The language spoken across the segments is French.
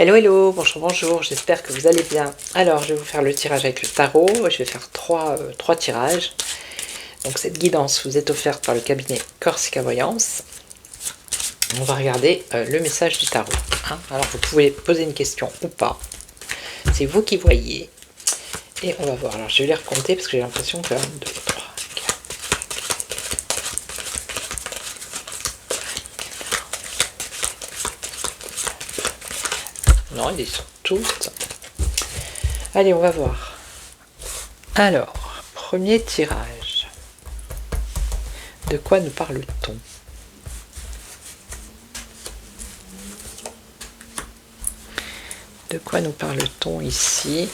Hello, hello, bonjour, bonjour, j'espère que vous allez bien. Alors, je vais vous faire le tirage avec le tarot. Je vais faire trois tirages. Donc, cette guidance vous est offerte par le cabinet Corsica Voyance. On va regarder le message du tarot. Alors, vous pouvez poser une question ou pas. C'est vous qui voyez. Et on va voir. Alors, je vais les recompter parce que j'ai l'impression que 1, 2, 3, 4. Non, ils sont toutes. Allez, on va voir. Alors, premier tirage. De quoi nous parle-t-on? De quoi nous parle-t-on ici?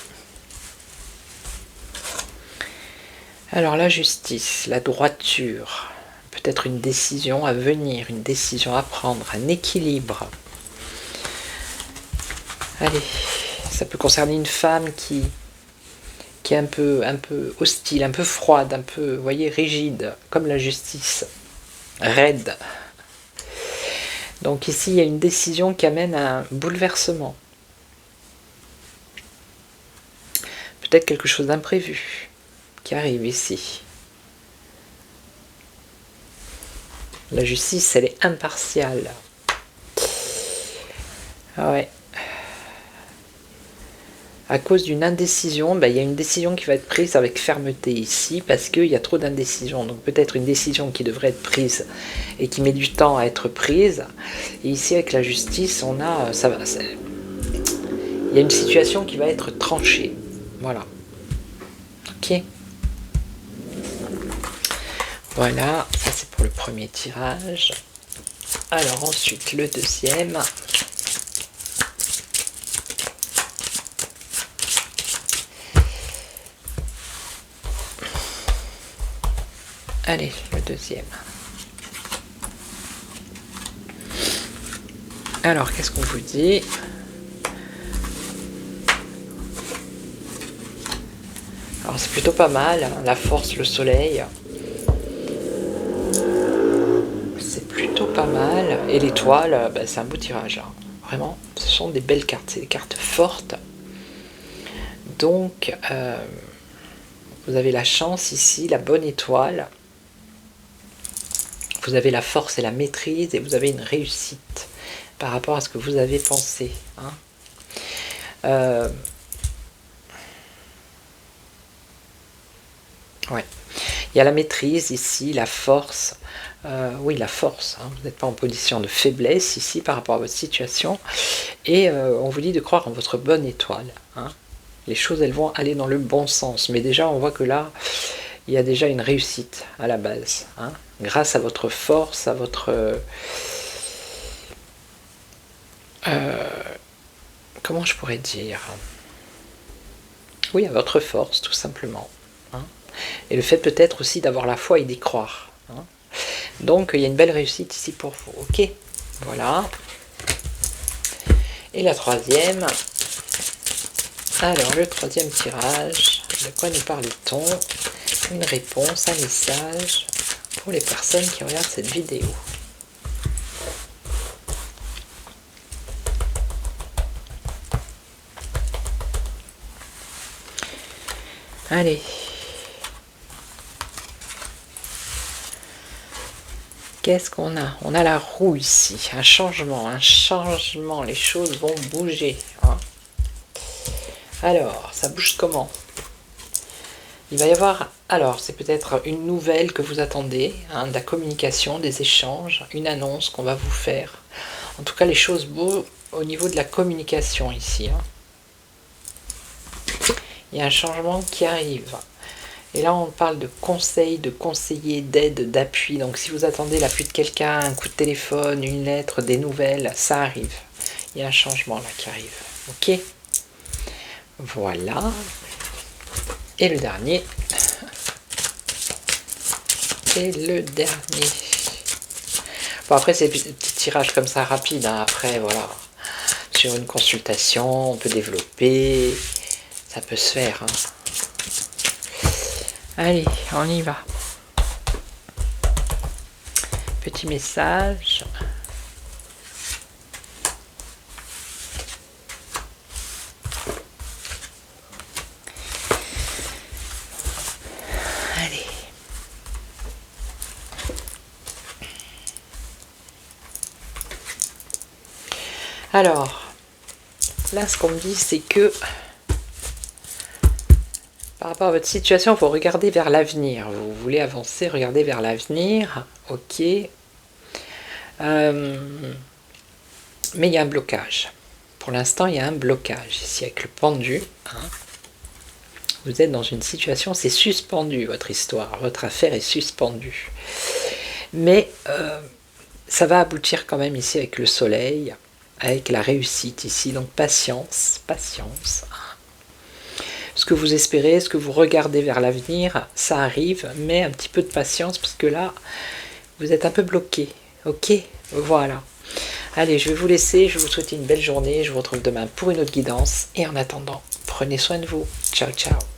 Alors, la justice, la droiture, peut-être une décision à venir, une décision à prendre, un équilibre. Allez, ça peut concerner une femme qui est un peu hostile, un peu froide, un peu, vous voyez, rigide, comme la justice, raide. Donc ici, il y a une décision qui amène à un bouleversement. Peut-être quelque chose d'imprévu qui arrive ici. La justice, elle est impartiale. Ah ouais. À cause d'une indécision, il y a une décision qui va être prise avec fermeté ici, parce qu'il y a trop d'indécision. Donc peut-être une décision qui devrait être prise et qui met du temps à être prise. Et ici, avec la justice, on a, il y a une situation qui va être tranchée. Voilà. Ok. Voilà, ça c'est pour le premier tirage. Alors ensuite, le deuxième. Allez, le deuxième. Alors, qu'est-ce qu'on vous dit? Alors, c'est plutôt pas mal, hein, la force, le soleil. C'est plutôt pas mal. Et l'étoile, c'est un beau tirage. Hein. Vraiment, ce sont des belles cartes. C'est des cartes fortes. Donc, vous avez la chance ici, la bonne étoile. Vous avez la force et la maîtrise et vous avez une réussite par rapport à ce que vous avez pensé. Hein. Ouais. Il y a la maîtrise ici, la force. Oui, la force. Hein. Vous n'êtes pas en position de faiblesse ici par rapport à votre situation. Et on vous dit de croire en votre bonne étoile. Hein. Les choses, elles vont aller dans le bon sens. Mais déjà, on voit que là, il y a déjà une réussite à la base. Hein. Grâce à votre force, à votre... comment je pourrais dire? Oui, à votre force, tout simplement. Hein. Et le fait peut-être aussi d'avoir la foi et d'y croire. Hein. Donc, il y a une belle réussite ici pour vous. Ok, voilà. Et la troisième. Alors, le troisième tirage. De quoi nous parle-t-on? Une réponse, un message pour les personnes qui regardent cette vidéo. Allez. Qu'est-ce qu'on a? On a la roue ici, un changement, les choses vont bouger. Hein. Alors, ça bouge comment? Il va y avoir, alors c'est peut-être une nouvelle que vous attendez, hein, de la communication, des échanges, une annonce qu'on va vous faire. En tout cas, les choses bougent au niveau de la communication ici. Hein. Il y a un changement qui arrive. Et là, on parle de conseils, de conseillers, d'aide, d'appui. Donc, si vous attendez l'appui de quelqu'un, un coup de téléphone, une lettre, des nouvelles, ça arrive. Il y a un changement là qui arrive. Ok? Voilà. Et le dernier. Et le dernier. Bon, après, c'est des petits tirages comme ça rapides. Hein. Après, voilà. Sur une consultation, on peut développer. Ça peut se faire. Hein. Allez, on y va. Petit message. Alors, là, ce qu'on me dit, c'est que par rapport à votre situation, il faut regarder vers l'avenir. Vous voulez avancer, regarder vers l'avenir. Ok. Mais il y a un blocage. Pour l'instant, il y a un blocage ici avec le pendu. Hein. Vous êtes dans une situation, c'est suspendu votre histoire, votre affaire est suspendue. Mais ça va aboutir quand même ici avec le soleil, avec la réussite ici. Donc patience, patience. Ce que vous espérez, ce que vous regardez vers l'avenir, ça arrive, mais un petit peu de patience parce que là, vous êtes un peu bloqué. Ok, voilà. Allez, je vais vous laisser, je vais vous souhaiter une belle journée, je vous retrouve demain pour une autre guidance, et en attendant, prenez soin de vous. Ciao, ciao.